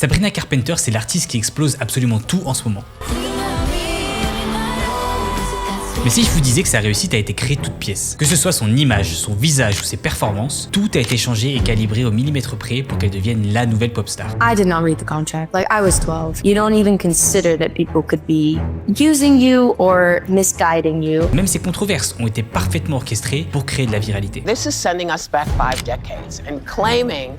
Sabrina Carpenter, c'est l'artiste qui explose absolument tout en ce moment. Mais si je vous disais que sa réussite a été créée toute pièce, que ce soit son image, son visage ou ses performances, tout a été changé et calibré au millimètre près pour qu'elle devienne la nouvelle pop star. I did not read the contract. Like, I was 12. You don't even consider that people could be using you or misguiding you. Même ces controverses ont été parfaitement orchestrées pour créer de la viralité. This is sending us back 5 decades and claiming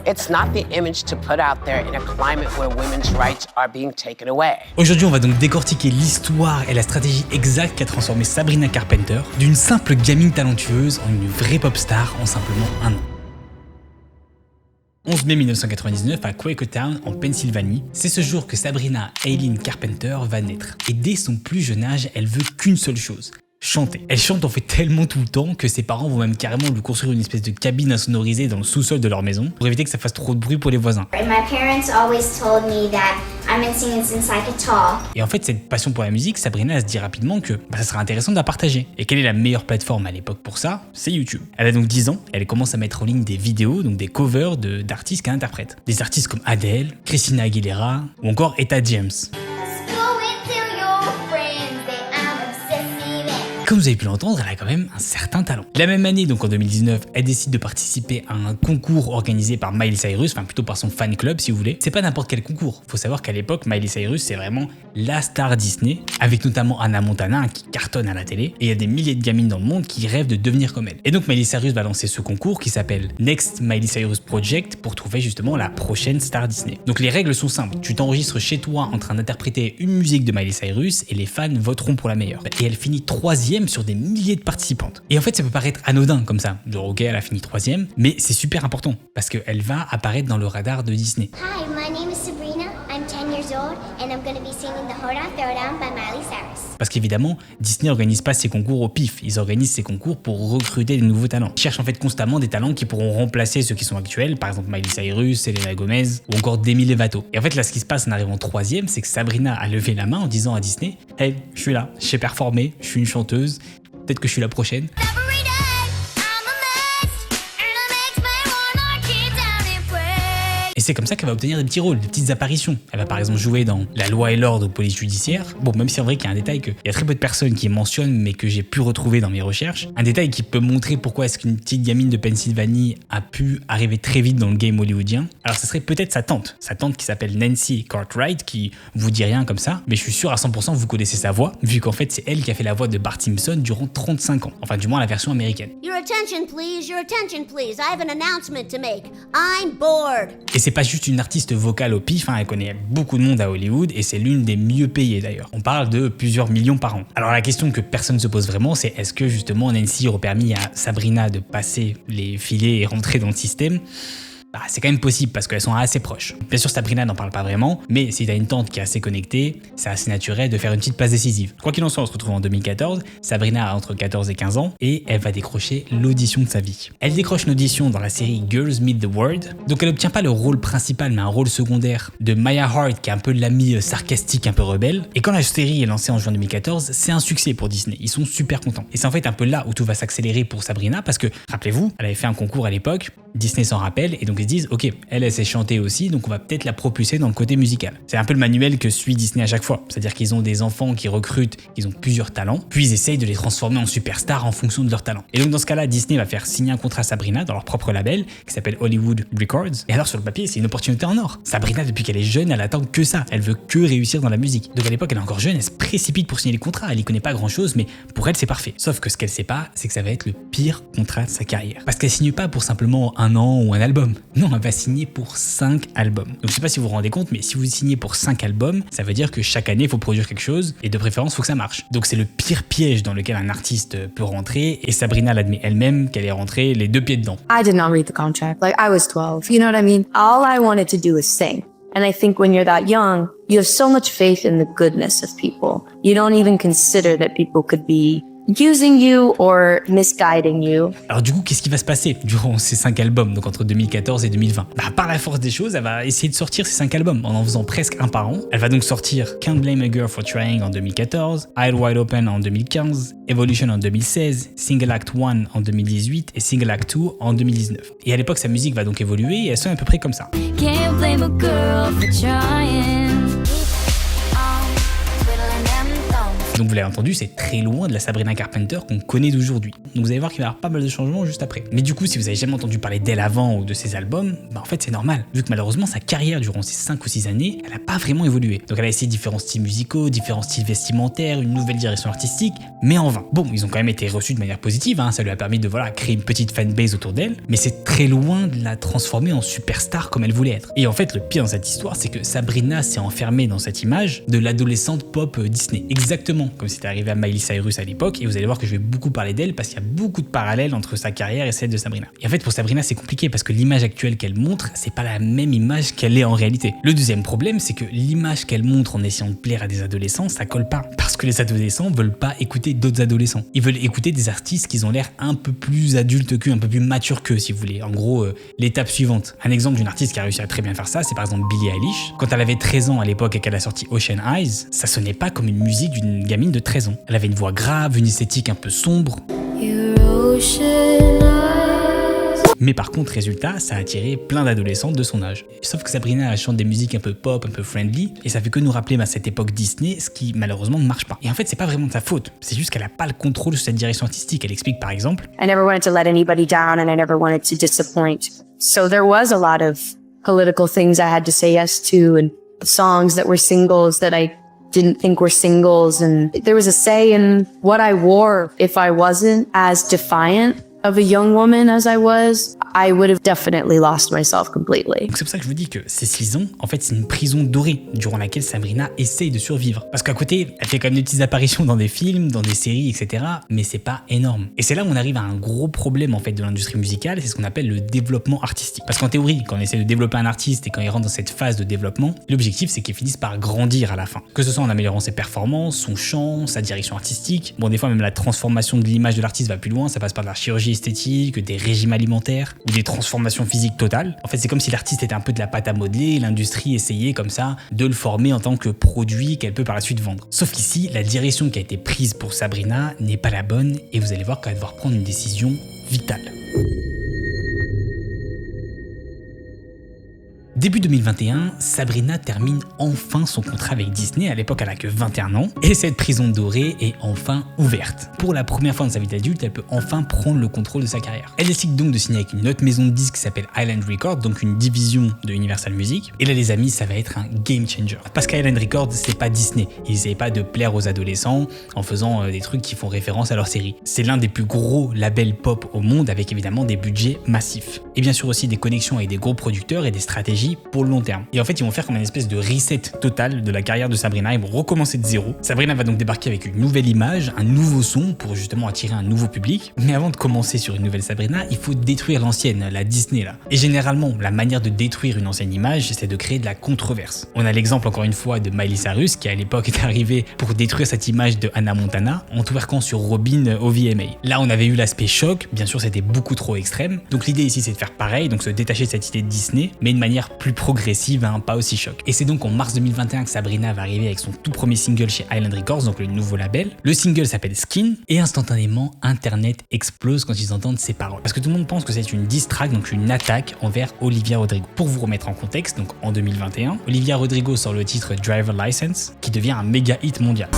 it's not the image to put out there in a climate where women's rights are being taken away. Aujourd'hui, on va donc décortiquer l'histoire et la stratégie exacte qu'a transformé Sabrina Carpenter d'une simple gamine talentueuse en une vraie pop star en simplement un an. 11 mai 1999 à Quakertown en Pennsylvanie, c'est ce jour que Sabrina Aileen Carpenter va naître. Et dès son plus jeune âge, elle veut qu'une seule chose: chanter. Elle chante en fait tellement tout le temps que ses parents vont même carrément lui construire une espèce de cabine insonorisée dans le sous-sol de leur maison pour éviter que ça fasse trop de bruit pour les voisins. My parents always told me that I'm meant to sing since I could talk. Et en fait, cette passion pour la musique, Sabrina se dit rapidement que ça serait intéressant de la partager. Et quelle est la meilleure plateforme à l'époque pour ça? C'est YouTube. Elle a donc 10 ans, elle commence à mettre en ligne des vidéos, donc des covers d'artistes qu'elle interprète. Des artistes comme Adele, Christina Aguilera ou encore Etta James. Comme vous avez pu l'entendre, elle a quand même un certain talent. La même année, donc en 2019, elle décide de participer à un concours organisé par Miley Cyrus, enfin plutôt par son fan club si vous voulez. C'est pas n'importe quel concours. Faut savoir qu'à l'époque, Miley Cyrus c'est vraiment la star Disney, avec notamment Hannah Montana qui cartonne à la télé. Et il y a des milliers de gamines dans le monde qui rêvent de devenir comme elle. Et donc Miley Cyrus va lancer ce concours qui s'appelle Next Miley Cyrus Project pour trouver justement la prochaine star Disney. Donc les règles sont simples. Tu t'enregistres chez toi en train d'interpréter une musique de Miley Cyrus et les fans voteront pour la meilleure. Et elle finit 3e sur des milliers de participantes. Et en fait, ça peut paraître anodin comme ça. Genre, ok, elle a fini 3e, mais c'est super important parce qu'elle va apparaître dans le radar de Disney. Hi, my name is Sabrina. I'm 10 years old and I'm going to be singing the Hold On Throwdown by Miley Cyrus. Parce qu'évidemment, Disney n'organise pas ses concours au pif. Ils organisent ces concours pour recruter des nouveaux talents. Ils cherchent en fait constamment des talents qui pourront remplacer ceux qui sont actuels, par exemple Miley Cyrus, Selena Gomez ou encore Demi Lovato. Et en fait, là, ce qui se passe en arrivant 3e, c'est que Sabrina a levé la main en disant à Disney: hey, je suis là, j'ai performé, je suis une chanteuse. Peut-être que je suis la prochaine. Et c'est comme ça qu'elle va obtenir des petits rôles, des petites apparitions. Elle va par exemple jouer dans La Loi et l'Ordre ou Police Judiciaire. Bon, même si c'est vrai qu'il y a un détail qu'il y a très peu de personnes qui mentionnent, mais que j'ai pu retrouver dans mes recherches. Un détail qui peut montrer pourquoi est-ce qu'une petite gamine de Pennsylvanie a pu arriver très vite dans le game hollywoodien. Alors ça serait peut-être sa tante qui s'appelle Nancy Cartwright, qui vous dit rien comme ça, mais je suis sûr à 100% que vous connaissez sa voix, vu qu'en fait c'est elle qui a fait la voix de Bart Simpson durant 35 ans. Enfin du moins la version américaine. Your attention please, I have an announcement to make. I'm bored. Et c'est pas juste une artiste vocale au pif, hein, elle connaît beaucoup de monde à Hollywood et c'est l'une des mieux payées d'ailleurs. On parle de plusieurs millions par an. Alors la question que personne ne se pose vraiment, c'est est-ce que justement Nancy aurait permis à Sabrina de passer les filets et rentrer dans le système? C'est quand même possible parce qu'elles sont assez proches. Bien sûr, Sabrina n'en parle pas vraiment, mais si t'as une tante qui est assez connectée, c'est assez naturel de faire une petite passe décisive. Quoi qu'il en soit, on se retrouve en 2014, Sabrina a entre 14 et 15 ans, et elle va décrocher l'audition de sa vie. Elle décroche une audition dans la série Girls Meet the World, donc elle obtient pas le rôle principal, mais un rôle secondaire de Maya Hart, qui est un peu l'amie sarcastique, un peu rebelle. Et quand la série est lancée en juin 2014, c'est un succès pour Disney, ils sont super contents. Et c'est en fait un peu là où tout va s'accélérer pour Sabrina, parce que, rappelez-vous, elle avait fait un concours à l'époque, Disney s'en rappelle, et donc ils se disent ok, elle sait chanter aussi, donc on va peut-être la propulser dans le côté musical. C'est un peu le manuel que suit Disney à chaque fois, c'est-à-dire qu'ils ont des enfants qui recrutent, ils ont plusieurs talents, puis ils essayent de les transformer en superstars en fonction de leurs talents. Et donc dans ce cas-là, Disney va faire signer un contrat à Sabrina dans leur propre label qui s'appelle Hollywood Records. Et alors sur le papier, c'est une opportunité en or. Sabrina, depuis qu'elle est jeune, elle attend que ça, elle veut que réussir dans la musique. Donc à l'époque, elle est encore jeune, elle se précipite pour signer le contrat, elle y connaît pas grand-chose, mais pour elle c'est parfait. Sauf que ce qu'elle sait pas, c'est que ça va être le pire contrat de sa carrière. Parce qu'elle signe pas pour simplement un an ou un album. Non, elle va signer pour 5 albums. Donc je sais pas si vous vous rendez compte, mais si vous signez pour 5 albums, ça veut dire que chaque année il faut produire quelque chose et de préférence il faut que ça marche. Donc c'est le pire piège dans lequel un artiste peut rentrer et Sabrina l'admet elle-même qu'elle est rentrée les 2 pieds dedans. I did not read the contract. Like, I was 12. You know what I mean? All I wanted to do is sing. And I think when you're that young, you have so much faith in the goodness of people. You don't even consider that people could be using you or misguiding you. Alors du coup, qu'est-ce qui va se passer durant ces 5 albums, donc entre 2014 et 2020 ? Par la force des choses, elle va essayer de sortir ces 5 albums en faisant presque un par an. Elle va donc sortir Can't Blame a Girl for Trying en 2014, Eyes Wide Open en 2015, Evolution en 2016, Single Act 1 en 2018 et Single Act 2 en 2019. Et à l'époque, sa musique va donc évoluer et elle sonne à peu près comme ça. Can't blame a girl for trying. Donc vous l'avez entendu, c'est très loin de la Sabrina Carpenter qu'on connaît d'aujourd'hui. Donc vous allez voir qu'il va y avoir pas mal de changements juste après. Mais du coup, si vous avez jamais entendu parler d'elle avant ou de ses albums, en fait c'est normal, vu que malheureusement sa carrière durant ces 5 ou 6 années, elle a pas vraiment évolué. Donc elle a essayé différents styles musicaux, différents styles vestimentaires, une nouvelle direction artistique, mais en vain. Bon, ils ont quand même été reçus de manière positive, ça lui a permis de créer une petite fanbase autour d'elle, mais c'est très loin de la transformer en superstar comme elle voulait être. Et en fait, le pire dans cette histoire, c'est que Sabrina s'est enfermée dans cette image de l'adolescente pop Disney. Exactement comme c'était arrivé à Miley Cyrus à l'époque, et vous allez voir que je vais beaucoup parler d'elle parce qu'il y a beaucoup de parallèles entre sa carrière et celle de Sabrina. Et en fait, pour Sabrina, c'est compliqué parce que l'image actuelle qu'elle montre, c'est pas la même image qu'elle est en réalité. Le deuxième problème, c'est que l'image qu'elle montre en essayant de plaire à des adolescents, ça colle pas. Parce que les adolescents veulent pas écouter d'autres adolescents. Ils veulent écouter des artistes qui ont l'air un peu plus adultes qu'eux, un peu plus matures qu'eux, si vous voulez. En gros, l'étape suivante. Un exemple d'une artiste qui a réussi à très bien faire ça, c'est par exemple Billie Eilish. Quand elle avait 13 ans à l'époque et qu'elle a sorti Ocean Eyes, ça sonnait pas comme une musique d'une gamine de 13 ans. Elle avait une voix grave, une esthétique un peu sombre. Mais par contre, résultat, ça a attiré plein d'adolescentes de son âge. Sauf que Sabrina, elle chante des musiques un peu pop, un peu friendly, et ça fait que nous rappeler cette époque Disney, ce qui malheureusement ne marche pas. Et en fait, c'est pas vraiment de sa faute, c'est juste qu'elle a pas le contrôle sur cette direction artistique. Elle explique par exemple: I never wanted to let anybody down and I never wanted to disappoint. So there was a lot of political things I had to say yes to and songs that were singles that I didn't think were singles, and there was a say in what I wore. If I wasn't as defiant of a young woman as I was, I would have definitely lost myself completely. Donc c'est pour ça que je vous dis que ces 6 ans, en fait, c'est une prison dorée durant laquelle Sabrina essaye de survivre. Parce qu'à côté, elle fait quand même des petites apparitions dans des films, dans des séries, etc. Mais c'est pas énorme. Et c'est là où on arrive à un gros problème en fait de l'industrie musicale, c'est ce qu'on appelle le développement artistique. Parce qu'en théorie, quand on essaie de développer un artiste et quand il rentre dans cette phase de développement, l'objectif c'est qu'il finisse par grandir à la fin. Que ce soit en améliorant ses performances, son chant, sa direction artistique. Bon, des fois même la transformation de l'image de l'artiste va plus loin, ça passe par de la chirurgie esthétique, des régimes alimentaires ou des transformations physiques totales. En fait, c'est comme si l'artiste était un peu de la pâte à modeler et l'industrie essayait comme ça de le former en tant que produit qu'elle peut par la suite vendre. Sauf qu'ici, la direction qui a été prise pour Sabrina n'est pas la bonne et vous allez voir qu'elle va devoir prendre une décision vitale. Début 2021, Sabrina termine enfin son contrat avec Disney. À l'époque, elle a que 21 ans. Et cette prison dorée est enfin ouverte. Pour la première fois dans sa vie d'adulte, elle peut enfin prendre le contrôle de sa carrière. Elle décide donc de signer avec une autre maison de disques qui s'appelle Island Records, donc une division de Universal Music. Et là, les amis, ça va être un game changer. Parce qu'Island Records, c'est pas Disney. Ils essaient pas de plaire aux adolescents en faisant des trucs qui font référence à leur série. C'est l'un des plus gros labels pop au monde avec évidemment des budgets massifs. Et bien sûr aussi des connexions avec des gros producteurs et des stratégies pour le long terme. Et en fait, ils vont faire comme une espèce de reset total de la carrière de Sabrina. Ils vont recommencer de zéro. Sabrina va donc débarquer avec une nouvelle image, un nouveau son pour justement attirer un nouveau public. Mais avant de commencer sur une nouvelle Sabrina, il faut détruire l'ancienne, la Disney là. Et généralement, la manière de détruire une ancienne image, c'est de créer de la controverse. On a l'exemple encore une fois de Miley Cyrus qui à l'époque est arrivée pour détruire cette image de Hannah Montana en twerkant sur Robin au VMA. Là, on avait eu l'aspect choc. Bien sûr, c'était beaucoup trop extrême. Donc l'idée ici, c'est de faire pareil, donc se détacher de cette idée de Disney, mais de manière plus progressive, pas aussi choc. Et c'est donc en mars 2021 que Sabrina va arriver avec son tout premier single chez Island Records, donc le nouveau label. Le single s'appelle Skin, et instantanément, Internet explose quand ils entendent ces paroles. Parce que tout le monde pense que c'est une diss track, donc une attaque envers Olivia Rodrigo. Pour vous remettre en contexte, donc en 2021, Olivia Rodrigo sort le titre Driver License, qui devient un méga hit mondial.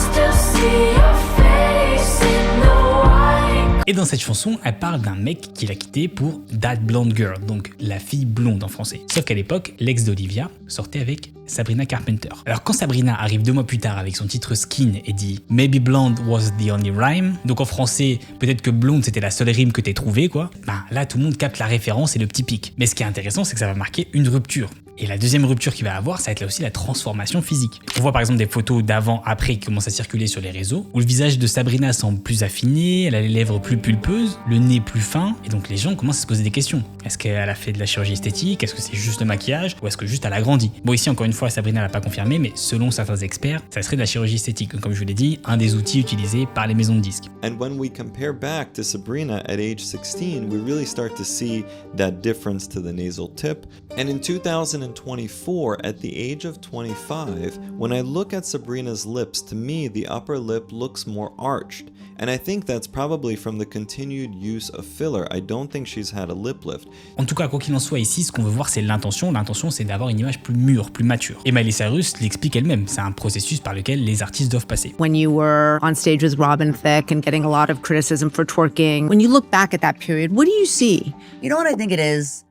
Et dans cette chanson, elle parle d'un mec qui l'a quitté pour That Blonde Girl, donc la fille blonde en français. Sauf qu'à l'époque, l'ex d'Olivia sortait avec Sabrina Carpenter. Alors quand Sabrina arrive 2 mois plus tard avec son titre Skin et dit Maybe blonde was the only rhyme, donc en français, peut-être que blonde c'était la seule rime que t'aies trouvée quoi, là tout le monde capte la référence et le petit pic. Mais ce qui est intéressant, c'est que ça va marquer une rupture. Et la deuxième rupture qu'il va avoir, ça va être là aussi la transformation physique. On voit par exemple des photos d'avant-après qui commencent à circuler sur les réseaux, où le visage de Sabrina semble plus affiné, elle a les lèvres plus pulpeuses, le nez plus fin, et donc les gens commencent à se poser des questions. Est-ce qu'elle a fait de la chirurgie esthétique? Est-ce que c'est juste le maquillage? Ou est-ce que juste elle a grandi? Bon, ici encore une fois, Sabrina l'a pas confirmé, mais selon certains experts, ça serait de la chirurgie esthétique. Comme je vous l'ai dit, un des outils utilisés par les maisons de disques. And when we compare back to Sabrina at age 16, we really start to see that difference to the nasal tip. And in 2024, at the age of 25, when I look at Sabrina's lips, to me, the upper lip looks more arched. And I think that's probably from the continued use of filler. I don't think she's had a lip lift. En tout cas, quoi qu'il en soit ici, ce qu'on veut voir, c'est l'intention. L'intention, c'est d'avoir une image plus mûre, plus mature. Et Miley Cyrus l'explique elle-même. C'est un processus par lequel les artistes doivent passer. When you were on stage with Robin Thicke and getting a lot of criticism for twerking, when you look back at that period, what do you see? You know what I think it is?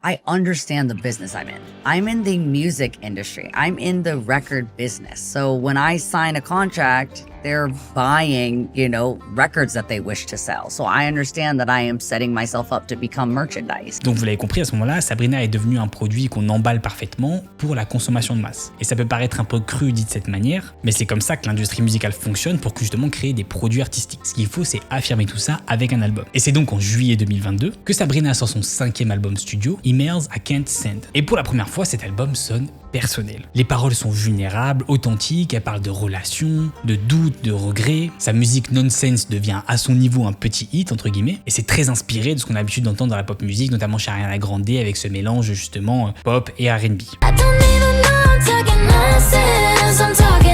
I understand the business I'm in. I'm in the music industry. I'm in the record business. So when I sign a contract, they're buying, records that they wish to sell. So I understand that I am setting myself up to become merchandise. Donc vous l'avez compris, à ce moment-là, Sabrina est devenue un produit qu'on emballe parfaitement pour la consommation de masse. Et ça peut paraître un peu cru dit de cette manière, mais c'est comme ça que l'industrie musicale fonctionne pour justement créer des produits artistiques. Ce qu'il faut, c'est affirmer tout ça avec un album. Et c'est donc en juillet 2022 que Sabrina sort son 5e album studio, Emails I Can't Send. Et pour la première fois, cet album sonne personnel. Les paroles sont vulnérables, authentiques, elle parle de relations, de doutes, de regrets. Sa musique nonsense devient à son niveau un petit hit, entre guillemets, et c'est très inspiré de ce qu'on a l'habitude d'entendre dans la pop music, notamment chez Ariana Grande, avec ce mélange justement pop et R&B.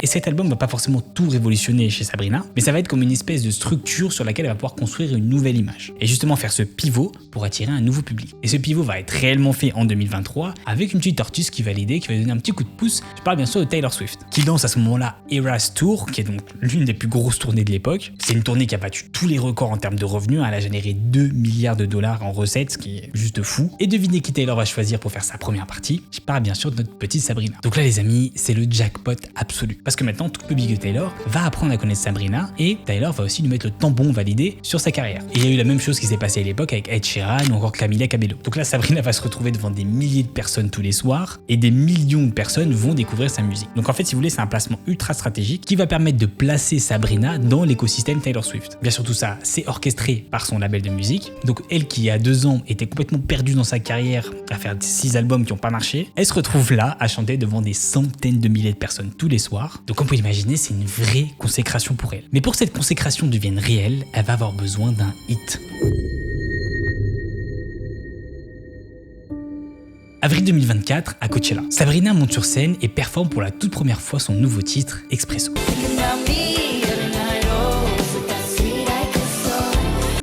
Et cet album va pas forcément tout révolutionner chez Sabrina, mais ça va être comme une espèce de structure sur laquelle elle va pouvoir construire une nouvelle image. Et justement faire ce pivot pour attirer un nouveau public. Et ce pivot va être réellement fait en 2023 avec une petite artiste qui va l'aider, qui va lui donner un petit coup de pouce. Je parle bien sûr de Taylor Swift, qui lance à ce moment-là Eras Tour, qui est donc l'une des plus grosses tournées de l'époque. C'est une tournée qui a battu tous les records en termes de revenus. Elle a généré 2 milliards de dollars en recettes, ce qui est juste fou. Et devinez qui Taylor va choisir pour faire sa première partie. Je parle bien sûr de notre petite Sabrina. Donc là les amis, c'est le jackpot absolu. Parce que maintenant, tout le public de Taylor va apprendre à connaître Sabrina et Taylor va aussi lui mettre le tampon validé sur sa carrière. Et il y a eu la même chose qui s'est passée à l'époque avec Ed Sheeran ou encore Camila Cabello. Donc là, Sabrina va se retrouver devant des milliers de personnes tous les soirs et des millions de personnes vont découvrir sa musique. Donc en fait, si vous voulez, c'est un placement ultra stratégique qui va permettre de placer Sabrina dans l'écosystème Taylor Swift. Bien sûr, tout ça, c'est orchestré par son label de musique. Donc elle qui, il y a 2 ans, était complètement perdue dans sa carrière à faire 6 albums qui n'ont pas marché, elle se retrouve là à chanter devant des centaines de milliers de personnes tous les soirs. Donc comme vous pouvez l'imaginer, c'est une vraie consécration pour elle. Mais pour que cette consécration devienne réelle, elle va avoir besoin d'un hit. Avril 2024, à Coachella, Sabrina monte sur scène et performe pour la toute première fois son nouveau titre, Expresso.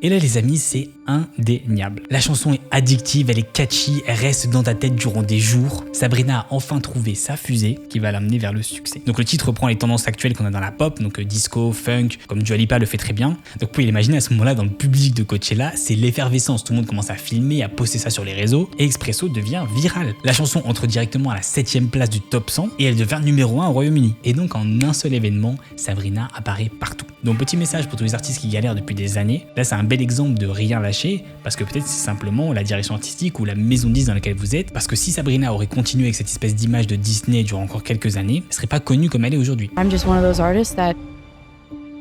Et là les amis, c'est indéniable. La chanson est addictive, elle est catchy, elle reste dans ta tête durant des jours. Sabrina a enfin trouvé sa fusée qui va l'amener vers le succès. Donc le titre reprend les tendances actuelles qu'on a dans la pop, donc disco, funk, comme Dua Lipa le fait très bien. Donc vous pouvez l'imaginer à ce moment-là dans le public de Coachella, c'est l'effervescence. Tout le monde commence à filmer, à poster ça sur les réseaux et Expresso devient viral. La chanson entre directement à la 7e place du top 100 et elle devient numéro 1 au Royaume-Uni. Et donc en un seul événement, Sabrina apparaît partout. Donc petit message pour tous les artistes qui galèrent depuis des années. Là c'est un bel exemple de rien lâcher parce que peut-être c'est simplement la direction artistique ou la maison de disques dans laquelle vous êtes, parce que si Sabrina aurait continué avec cette espèce d'image de Disney durant encore quelques années, elle serait pas connue comme elle est aujourd'hui. I'm just one of those artists that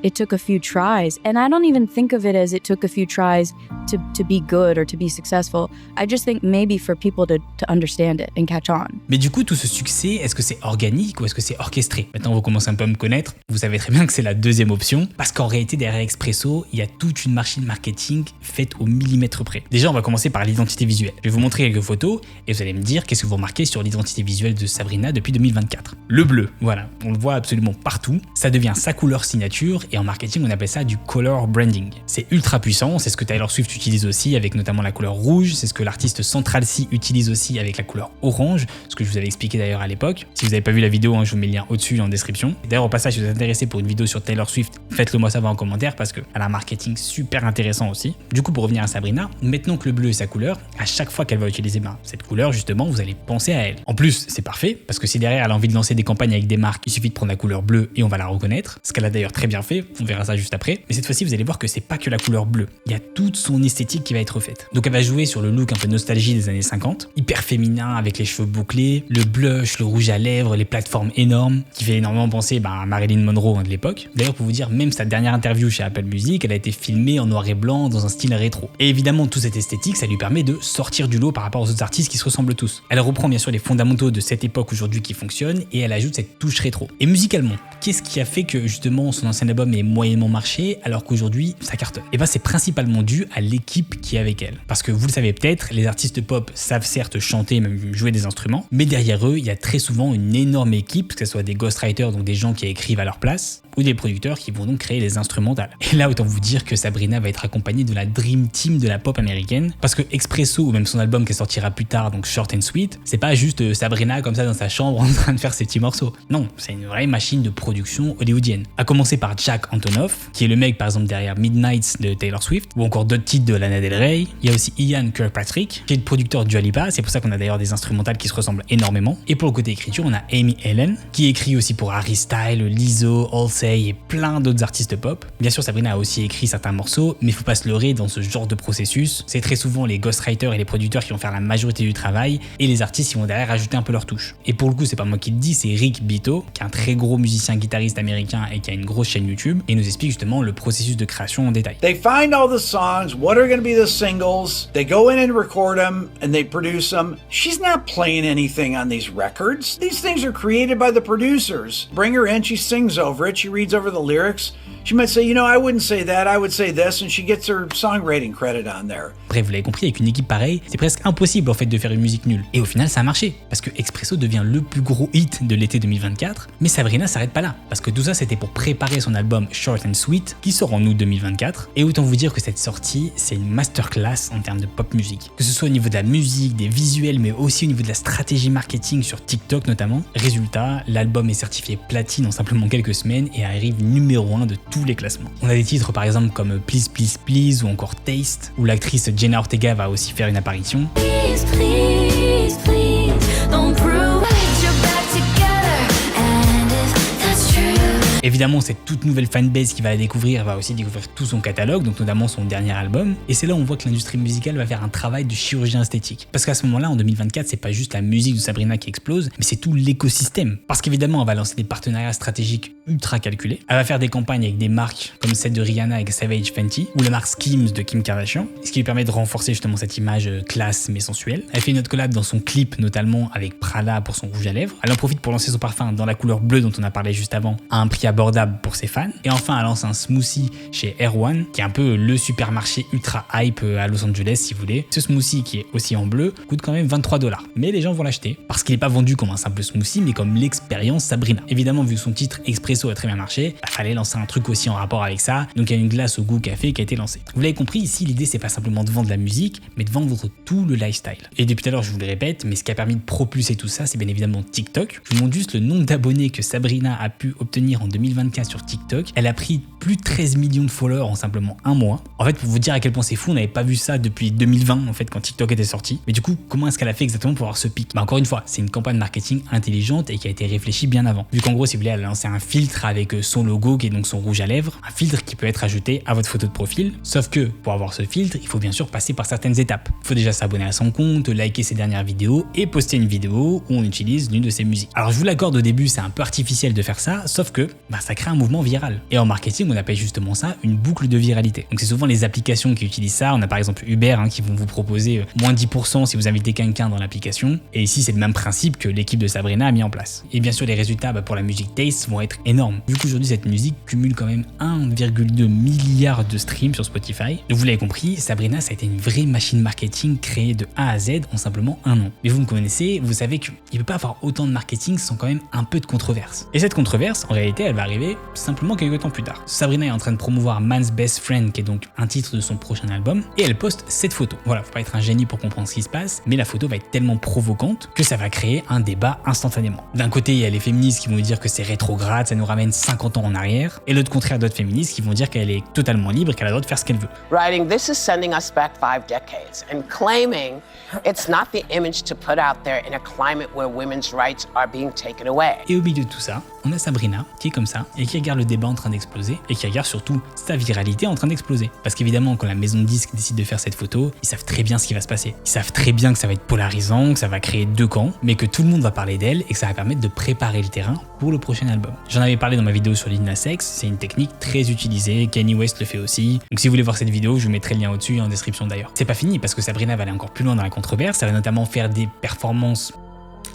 it took a few tries, and I don't even think of it as it took a few tries to be good or to be successful. I just think maybe for people to understand it and catch on. Mais du coup, tout ce succès, est-ce que c'est organique ou est-ce que c'est orchestré? Maintenant, vous commencez un peu à me connaître. Vous savez très bien que c'est la deuxième option, parce qu'en réalité, derrière Expresso, il y a toute une machine marketing faite au millimètre près. Déjà, on va commencer par l'identité visuelle. Je vais vous montrer quelques photos et vous allez me dire qu'est-ce que vous remarquez sur l'identité visuelle de Sabrina depuis 2024. Le bleu, voilà, on le voit absolument partout. Ça devient sa couleur signature et en marketing, on appelle ça du color branding. C'est ultra puissant, c'est ce que Taylor Swift utilise aussi avec notamment la couleur rouge, c'est ce que l'artiste Central C utilise aussi avec la couleur orange, ce que je vous avais expliqué d'ailleurs à l'époque. Si vous n'avez pas vu la vidéo, je vous mets le lien au-dessus en description. D'ailleurs au passage, si vous êtes intéressé pour une vidéo sur Taylor Swift, faites-le moi savoir en commentaire parce qu'elle a un marketing super intéressant aussi. Du coup, pour revenir à Sabrina, maintenant que le bleu est sa couleur, à chaque fois qu'elle va utiliser cette couleur, justement, vous allez penser à elle. En plus, c'est parfait parce que si derrière elle a envie de lancer des campagnes avec des marques, il suffit de prendre la couleur bleue et on va la reconnaître, ce qu'elle a d'ailleurs très bien fait. changé, on verra ça juste après. Mais cette fois-ci, vous allez voir que c'est pas que la couleur bleue. Il y a toute son esthétique qui va être refaite. Donc elle va jouer sur le look un peu nostalgie des années 50, hyper féminin avec les cheveux bouclés, le blush, le rouge à lèvres, les plateformes énormes, qui fait énormément penser à Marilyn Monroe de l'époque. D'ailleurs, pour vous dire, même sa dernière interview chez Apple Music, elle a été filmée en noir et blanc dans un style rétro. Et évidemment, toute cette esthétique, ça lui permet de sortir du lot par rapport aux autres artistes qui se ressemblent tous. Elle reprend bien sûr les fondamentaux de cette époque aujourd'hui qui fonctionnent et elle ajoute cette touche rétro. Et musicalement, qu'est-ce qui a fait que justement son ancien album ait moyennement marché alors qu'aujourd'hui ça cartonne? Et c'est principalement dû à l'équipe qui est avec elle. Parce que vous le savez peut-être, les artistes pop savent certes chanter, même jouer des instruments, mais derrière eux, il y a très souvent une énorme équipe, que ce soit des ghostwriters, donc des gens qui écrivent à leur place, ou des producteurs qui vont donc créer les instrumentales. Et là, autant vous dire que Sabrina va être accompagnée de la Dream Team de la pop américaine, parce que Expresso, ou même son album qui sortira plus tard, donc Short and Sweet, c'est pas juste Sabrina comme ça dans sa chambre en train de faire ses petits morceaux. Non, c'est une vraie machine de production hollywoodienne. À commencer par Jack Antonoff, qui est le mec par exemple derrière Midnights de Taylor Swift, ou encore d'autres titres de Lana Del Rey. Il y a aussi Ian Kirkpatrick, qui est le producteur de Dua Lipa, c'est pour ça qu'on a d'ailleurs des instrumentales qui se ressemblent énormément. Et pour le côté écriture, on a Amy Allen, qui écrit aussi pour Harry Styles, Lizzo, Halsey et plein d'autres artistes pop. Bien sûr, Sabrina a aussi écrit certains morceaux, mais faut pas se leurrer dans ce genre de processus. C'est très souvent les ghostwriters et les producteurs qui vont faire la majorité du travail, et les artistes qui vont derrière ajouter un peu leur touche. Et pour le coup, c'est pas moi qui le dis, c'est Rick Beato, qui est un très gros musicien guitariste américain et qui a une grosse chaîne YouTube, et nous explique justement le processus de création en détail. They find all the songs, what are going to be the singles, they go in and record them, and they produce them. She's not playing anything on these records. These things are created by the producers. Bring her in, she sings over it, she reads over the lyrics. She might say, I wouldn't say that, I would say this, and she gets her songwriting credit on there. Bref, vous l'avez compris, avec une équipe pareille, c'est presque impossible en fait de faire une musique nulle. Et au final, ça a marché, parce que Expresso devient le plus gros hit de l'été 2024, mais Sabrina s'arrête pas là, parce que tout ça c'était pour préparer son album Short and Sweet, qui sort en août 2024, et autant vous dire que cette sortie, c'est une masterclass en termes de pop musique. Que ce soit au niveau de la musique, des visuels, mais aussi au niveau de la stratégie marketing sur TikTok notamment. Résultat, l'album est certifié platine en simplement quelques semaines et arrive numéro 1 de tous les classements. On a des titres par exemple comme Please Please Please ou encore Taste, où l'actrice Jenna Ortega va aussi faire une apparition. Please, please, please, don't prove it, you're back together, and if that's true. Évidemment, cette toute nouvelle fanbase qui va la découvrir va aussi découvrir tout son catalogue, donc notamment son dernier album. Et c'est là où on voit que l'industrie musicale va faire un travail de chirurgien esthétique. Parce qu'à ce moment-là, en 2024, c'est pas juste la musique de Sabrina qui explose, mais c'est tout l'écosystème. Parce qu'évidemment, elle va lancer des partenariats stratégiques ultra calculés. Elle va faire des campagnes avec des marques comme celle de Rihanna avec Savage Fenty, ou la marque Skims de Kim Kardashian, ce qui lui permet de renforcer justement cette image classe mais sensuelle. Elle fait une autre collab dans son clip, notamment avec Prada pour son rouge à lèvres. Elle en profite pour lancer son parfum dans la couleur bleue dont on a parlé juste avant, à un prix abordable pour ses fans. Et enfin, elle lance un smoothie chez Erewhon, qui est un peu le supermarché ultra hype à Los Angeles si vous voulez. Ce smoothie, qui est aussi en bleu, coûte quand même $23. Mais les gens vont l'acheter, parce qu'il n'est pas vendu comme un simple smoothie, mais comme l'expérience Sabrina. Évidemment, vu que son titre Expresso a très bien marché, fallait lancer un truc aussi en rapport avec ça. Donc il y a une glace au goût café qui a été lancée. Vous l'avez compris, ici l'idée c'est pas simplement de vendre de la musique, mais de vendre tout le lifestyle. Et depuis tout à l'heure je vous le répète, mais ce qui a permis de propulser tout ça, c'est bien évidemment TikTok. Je vous montre juste le nombre d'abonnés que Sabrina a pu obtenir en 2024 sur TikTok. Elle a pris plus de 13 millions de followers en simplement un mois. En fait, pour vous dire à quel point c'est fou, on n'avait pas vu ça depuis 2020 en fait quand TikTok était sorti. Mais du coup, comment est-ce qu'elle a fait exactement pour avoir ce pic? Encore une fois, c'est une campagne marketing intelligente et qui a été réfléchie bien avant. Vu qu'en gros, si vous voulez, elle a lancé un filtre avec son logo qui est donc son rouge à lèvres, un filtre qui peut être ajouté à votre photo de profil. Sauf que pour avoir ce filtre, il faut bien sûr passer par certaines étapes. Il faut déjà s'abonner à son compte, liker ses dernières vidéos et poster une vidéo où on utilise l'une de ses musiques. Alors je vous l'accorde, au début, c'est un peu artificiel de faire ça, sauf que ça crée un mouvement viral. Et en marketing, on appelle justement ça une boucle de viralité. Donc c'est souvent les applications qui utilisent ça. On a par exemple Uber qui vont vous proposer moins 10% si vous invitez quelqu'un dans l'application. Et ici, c'est le même principe que l'équipe de Sabrina a mis en place. Et bien sûr, les résultats pour la musique Taste vont être énormes. Vu qu'aujourd'hui, cette musique cumule quand même 1,2 milliard de streams sur Spotify. Donc vous l'avez compris, Sabrina, ça a été une vraie machine marketing créée de A à Z en simplement un an. Mais vous me connaissez, vous savez qu'il ne peut pas avoir autant de marketing sans quand même un peu de controverse. Et cette controverse, en réalité, elle va arriver simplement quelques temps plus tard. Sabrina est en train de promouvoir Man's Best Friend, qui est donc un titre de son prochain album, et elle poste cette photo. Voilà, faut pas être un génie pour comprendre ce qui se passe, mais la photo va être tellement provocante que ça va créer un débat instantanément. D'un côté, il y a les féministes qui vont dire que c'est rétrograde, ça nous ramène 50 ans en arrière, et l'autre contraire d'autres féministes qui vont dire qu'elle est totalement libre et qu'elle a le droit de faire ce qu'elle veut. Writing, this is sending us back 5 decades and claiming it's not the image to put out there in a climate where women's rights are being taken away. Et au milieu de tout ça, on a Sabrina qui est comme ça et qui regarde le débat en train d'exploser et qui regarde surtout sa viralité en train d'exploser. Parce qu'évidemment, quand la maison de disques décide de faire cette photo, ils savent très bien ce qui va se passer. Ils savent très bien que ça va être polarisant, que ça va créer 2 camps, mais que tout le monde va parler d'elle et que ça va permettre de préparer le terrain pour le prochain album. J'en avais parlé dans ma vidéo sur Lil Nas X, c'est une technique très utilisée, Kanye West le fait aussi. Donc si vous voulez voir cette vidéo, je vous mettrai le lien au-dessus et en description d'ailleurs. C'est pas fini parce que Sabrina va aller encore plus loin dans la controverse, elle va notamment faire des performances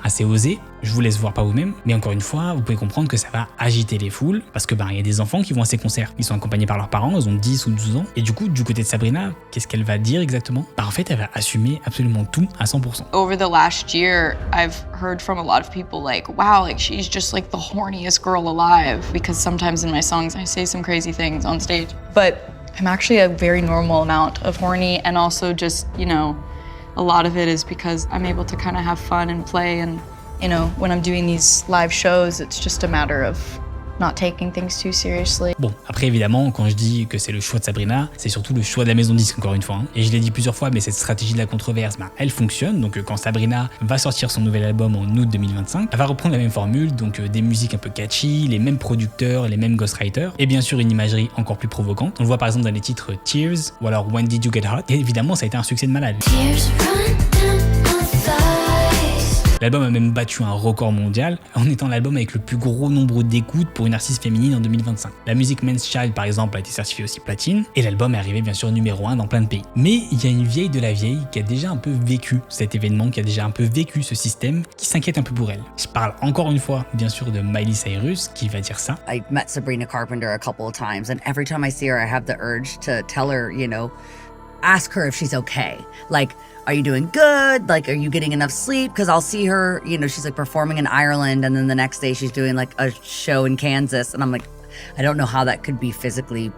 assez osé, je vous laisse voir par vous-même, mais encore une fois, vous pouvez comprendre que ça va agiter les foules, parce que il y a des enfants qui vont à ces concerts, ils sont accompagnés par leurs parents, ils ont 10 ou 12 ans, et du coup, du côté de Sabrina, qu'est-ce qu'elle va dire exactement? En fait, elle va assumer absolument tout à 100%. Over the last year, I've heard from a lot of people like, wow, like she's just like the horniest girl alive, because sometimes in my songs I say some crazy things on stage, but I'm actually a very normal amount of horny, and also just, you know, a lot of it is because I'm able to kind of have fun and play, and you know, when I'm doing these live shows, it's just a matter of not taking things too seriously. Bon, après évidemment, quand je dis que c'est le choix de Sabrina, c'est surtout le choix de la maison de disques encore une fois. Et je l'ai dit plusieurs fois, mais cette stratégie de la controverse, elle fonctionne. Donc quand Sabrina va sortir son nouvel album en août 2025, elle va reprendre la même formule, donc des musiques un peu catchy, les mêmes producteurs, les mêmes ghostwriters, et bien sûr une imagerie encore plus provocante. On le voit par exemple dans les titres Tears ou alors When Did You Get Hot, et évidemment ça a été un succès de malade. L'album a même battu un record mondial en étant l'album avec le plus gros nombre d'écoutes pour une artiste féminine en 2025. La musique Men's Child par exemple a été certifiée aussi platine et l'album est arrivé bien sûr numéro 1 dans plein de pays. Mais il y a une vieille de la vieille qui a déjà un peu vécu cet événement, qui a déjà un peu vécu ce système, qui s'inquiète un peu pour elle. Je parle encore une fois bien sûr de Miley Cyrus qui va dire ça. I met Sabrina Carpenter a couple of times and every time I see her I have the urge to tell her, you know, ask her if she's okay. Like, are you doing good? Like, are you getting enough sleep? Because I'll see her, you know, she's like performing in Ireland and then the next day she's doing like a show in Kansas. And I'm like, I don't know how that could be physically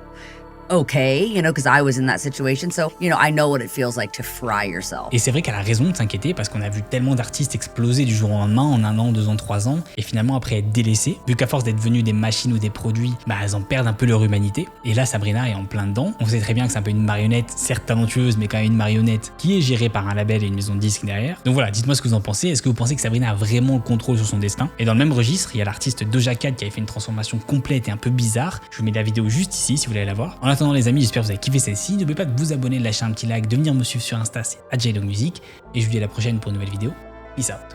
okay, you know, because I was in that situation. So, you know, I know what it feels like to fry yourself. Et c'est vrai qu'elle a raison de s'inquiéter parce qu'on a vu tellement d'artistes exploser du jour au lendemain en 1 an, 2 ans, 3 ans et finalement après être délaissés, vu qu'à force d'être venus des machines ou des produits, elles en perdent un peu leur humanité. Et là, Sabrina est en plein dedans. On sait très bien que c'est un peu une marionnette, certes talentueuse, mais quand même une marionnette qui est gérée par un label et une maison de disques derrière. Donc voilà, dites-moi ce que vous en pensez. Est-ce que vous pensez que Sabrina a vraiment le contrôle sur son destin? Et dans le même registre, il y a l'artiste Doja Cat qui avait fait une transformation complète et un peu bizarre. Je vous mets la vidéo juste ici si vous voulez la voir. En attendant les amis, j'espère que vous avez kiffé celle-ci. N'oubliez pas de vous abonner, de lâcher un petit like, de venir me suivre sur Insta, c'est @JLongMusic. Et je vous dis à la prochaine pour une nouvelle vidéo. Peace out.